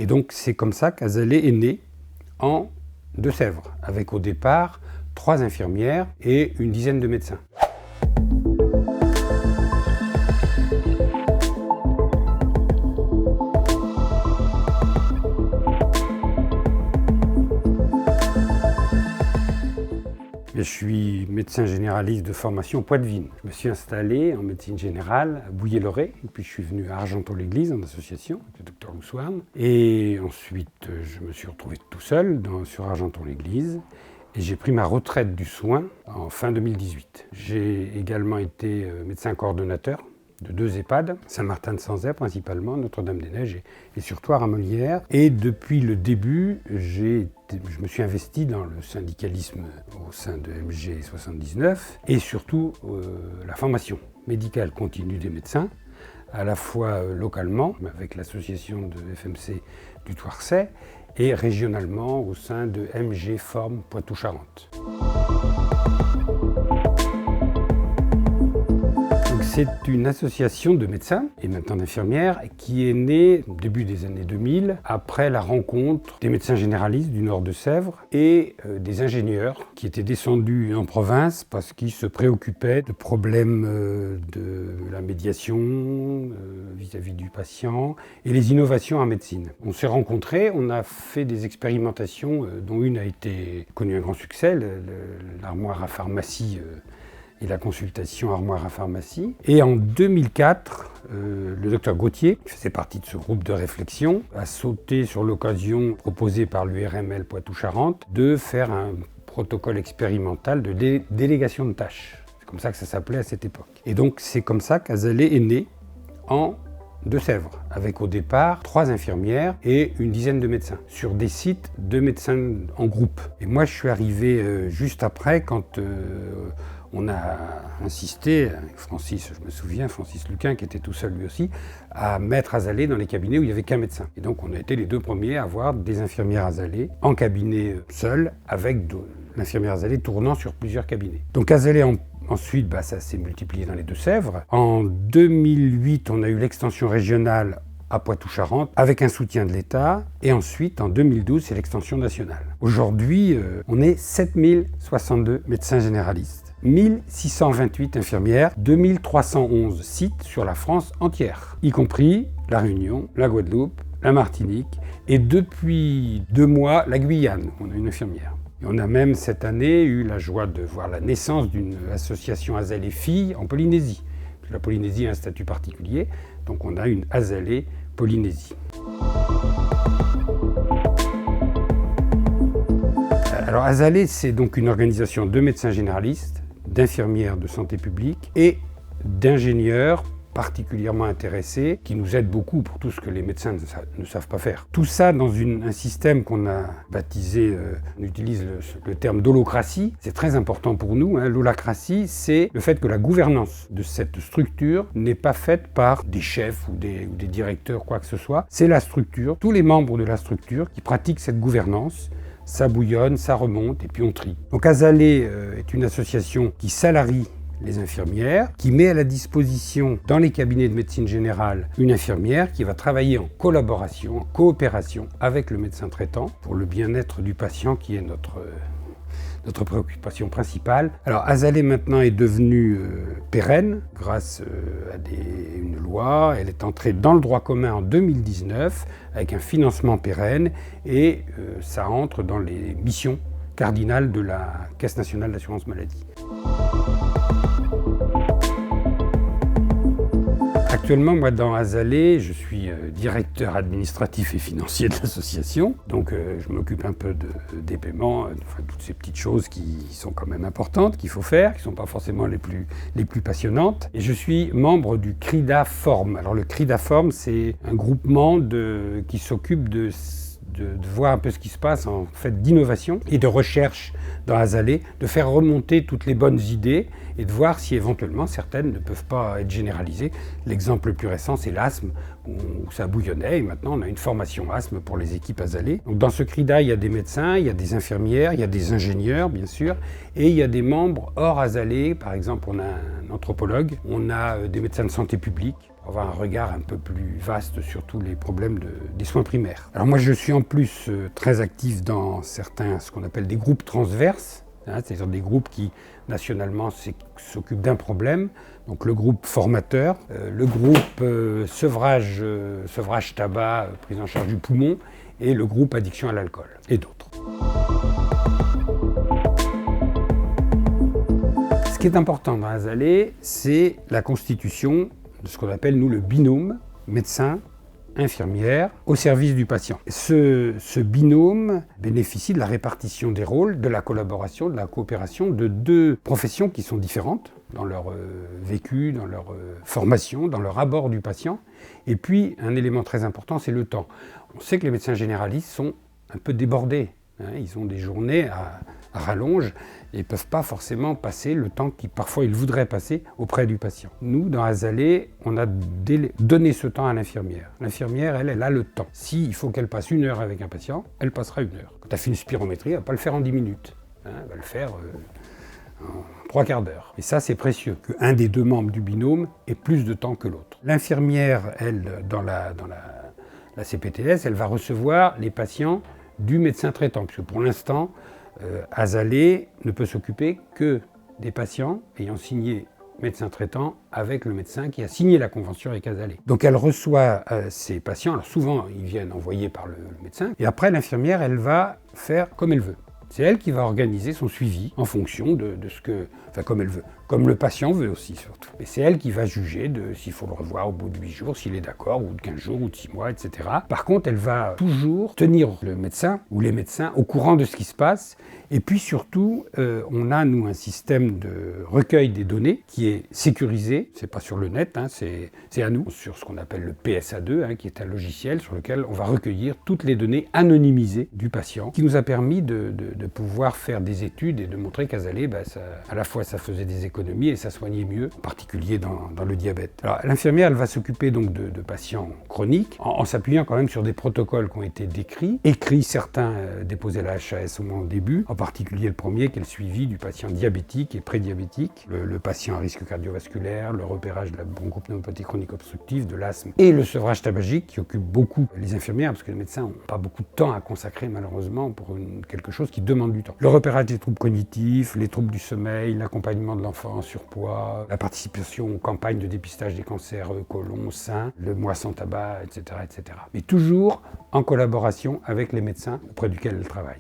Et donc c'est comme ça qu'Azalée est né en Deux-Sèvres, avec au départ 3 infirmières et une dizaine de médecins. Je suis médecin généraliste de formation poitevine. Je me suis installé en médecine générale à Bouillé-Loré, puis je suis venu à Argenton-l'Église en association avec le docteur Loussoirne. Et ensuite, je me suis retrouvé tout seul sur Argenton-l'Église et j'ai pris ma retraite du soin en fin 2018. J'ai également été médecin coordonnateur de 2 EHPAD, Saint-Martin-de-Sanzay principalement, Notre-Dame-des-Neiges et surtout à Ramolières. Et depuis le début, je me suis investi dans le syndicalisme au sein de MG 79 et surtout la formation médicale continue des médecins, à la fois localement avec l'association de FMC du Thouarcet et régionalement au sein de MG Forme Poitou-Charentes. C'est une association de médecins et maintenant d'infirmières qui est née au début des années 2000 après la rencontre des médecins généralistes du nord de Sèvres et des ingénieurs qui étaient descendus en province parce qu'ils se préoccupaient de problèmes de la médiation vis-à-vis du patient et les innovations en médecine. On s'est rencontrés, on a fait des expérimentations dont une a été connue un grand succès, l'armoire à pharmacie et la consultation armoire à pharmacie. Et en 2004, le docteur Gauthier, qui faisait partie de ce groupe de réflexion, a sauté sur l'occasion proposée par l'URML Poitou-Charentes de faire un protocole expérimental de délégation de tâches. C'est comme ça que ça s'appelait à cette époque. Et donc c'est comme ça qu'Azalée est né en Deux-Sèvres, avec au départ 3 infirmières et une dizaine de médecins, sur des sites de médecins en groupe. Et moi je suis arrivé juste après quand on a insisté, Francis, je me souviens, Francis Luquin, qui était tout seul lui aussi, à mettre Azalée dans les cabinets où il n'y avait qu'un médecin. Et donc on a été les 2 premiers à avoir des infirmières Azalée en cabinet seul, avec l'infirmière Azalée tournant sur plusieurs cabinets. Donc Azalée ensuite, ça s'est multiplié dans les Deux-Sèvres. En 2008, on a eu l'extension régionale à Poitou-Charentes avec un soutien de l'État. Et ensuite, en 2012, c'est l'extension nationale. Aujourd'hui, on est 7062 médecins généralistes. 1628 infirmières, 2311 sites sur la France entière, y compris la Réunion, la Guadeloupe, la Martinique et depuis 2 mois, la Guyane. On a une infirmière. Et on a même cette année eu la joie de voir la naissance d'une association Azalée Filles en Polynésie. La Polynésie a un statut particulier, donc on a une Azalée Polynésie. Alors Azalée, c'est donc une organisation de médecins généralistes, d'infirmières de santé publique et d'ingénieurs particulièrement intéressés qui nous aident beaucoup pour tout ce que les médecins ne savent pas faire. Tout ça dans un système qu'on a baptisé, on utilise le terme d'holacratie, c'est très important pour nous. L'holacratie, c'est le fait que la gouvernance de cette structure n'est pas faite par des chefs ou des directeurs, quoi que ce soit. C'est la structure, tous les membres de la structure qui pratiquent cette gouvernance. Ça bouillonne, ça remonte et puis on trie. Donc Azalée est une association qui salarie les infirmières, qui met à la disposition dans les cabinets de médecine générale une infirmière qui va travailler en collaboration, en coopération avec le médecin traitant pour le bien-être du patient qui est notre préoccupation principale. Alors Azalée maintenant est devenue pérenne grâce à une loi. Elle est entrée dans le droit commun en 2019 avec un financement pérenne et ça entre dans les missions cardinales de la Caisse nationale d'assurance maladie. Actuellement, moi, dans Azalée, je suis directeur administratif et financier de l'association. Donc, je m'occupe un peu des paiements, toutes ces petites choses qui sont quand même importantes, qu'il faut faire, qui ne sont pas forcément les plus passionnantes. Et je suis membre du CRIDA Forme. Alors, le CRIDA Forme, c'est un groupement qui s'occupe de voir un peu ce qui se passe en fait d'innovation et de recherche dans Azalée, de faire remonter toutes les bonnes idées et de voir si éventuellement certaines ne peuvent pas être généralisées. L'exemple le plus récent, c'est l'asthme, où ça bouillonnait et maintenant on a une formation asthme pour les équipes Azalée. Donc dans ce CRIDA, il y a des médecins, il y a des infirmières, il y a des ingénieurs bien sûr, et il y a des membres hors Azalée. Par exemple, on a un anthropologue, on a des médecins de santé publique. avoir un regard un peu plus vaste sur tous les problèmes des soins primaires. Alors moi je suis en plus très actif dans certains, ce qu'on appelle des groupes transverses, c'est-à-dire des groupes qui nationalement s'occupent d'un problème. Donc le groupe formateur, le groupe sevrage tabac, prise en charge du poumon, et le groupe addiction à l'alcool, et d'autres. Ce qui est important dans Asalée, c'est la constitution de ce qu'on appelle, nous, le binôme médecin-infirmière au service du patient. Ce binôme bénéficie de la répartition des rôles, de la collaboration, de la coopération de deux professions qui sont différentes dans leur vécu, dans leur formation, dans leur abord du patient. Et puis, un élément très important, c'est le temps. On sait que les médecins généralistes sont un peu débordés. Ils ont des journées à rallonge et ne peuvent pas forcément passer le temps qu'ils parfois ils voudraient passer auprès du patient. Nous, dans Asalée, on a donné ce temps à l'infirmière. L'infirmière, elle a le temps. S'il faut qu'elle passe 1 heure avec un patient, elle passera 1 heure. Quand elle fait une spirométrie, elle ne va pas le faire en 10 minutes. Elle va le faire en 3/4 d'heure. Et ça, c'est précieux, qu'un des deux membres du binôme ait plus de temps que l'autre. L'infirmière, elle, dans la CPTS, elle va recevoir les patients du médecin traitant, puisque pour l'instant, Asalée ne peut s'occuper que des patients ayant signé médecin traitant avec le médecin qui a signé la convention avec Asalée. Donc elle reçoit ces patients, alors souvent ils viennent envoyés par le médecin, et après l'infirmière, elle va faire comme elle veut. C'est elle qui va organiser son suivi en fonction de ce que, enfin comme elle veut, comme le patient veut aussi surtout. Et c'est elle qui va juger de s'il faut le revoir au bout de 8 jours, s'il est d'accord, ou de 15 jours, ou de 6 mois, etc. Par contre, elle va toujours tenir le médecin ou les médecins au courant de ce qui se passe. Et puis surtout, on a, nous, un système de recueil des données qui est sécurisé. C'est pas sur le net, c'est à nous, sur ce qu'on appelle le PSA2, qui est un logiciel sur lequel on va recueillir toutes les données anonymisées du patient, qui nous a permis de pouvoir faire des études et de montrer qu'Asalée, à la fois ça faisait des économies et ça soignait mieux, en particulier dans le diabète. Alors l'infirmière, elle va s'occuper donc de patients chroniques, en s'appuyant quand même sur des protocoles qui ont été écrits, certains déposés à la HAS au début, en particulier le premier qui est le suivi du patient diabétique et prédiabétique, le patient à risque cardiovasculaire, le repérage de la bronchopneumopathie chronique obstructive, de l'asthme et le sevrage tabagique qui occupe beaucoup les infirmières parce que les médecins n'ont pas beaucoup de temps à consacrer malheureusement pour quelque chose qui demande du temps. Le repérage des troubles cognitifs, les troubles du sommeil, l'accompagnement de l'enfant en surpoids, la participation aux campagnes de dépistage des cancers côlon, sein, le mois sans tabac, etc., etc. Mais toujours en collaboration avec les médecins auprès duquel elle travaille.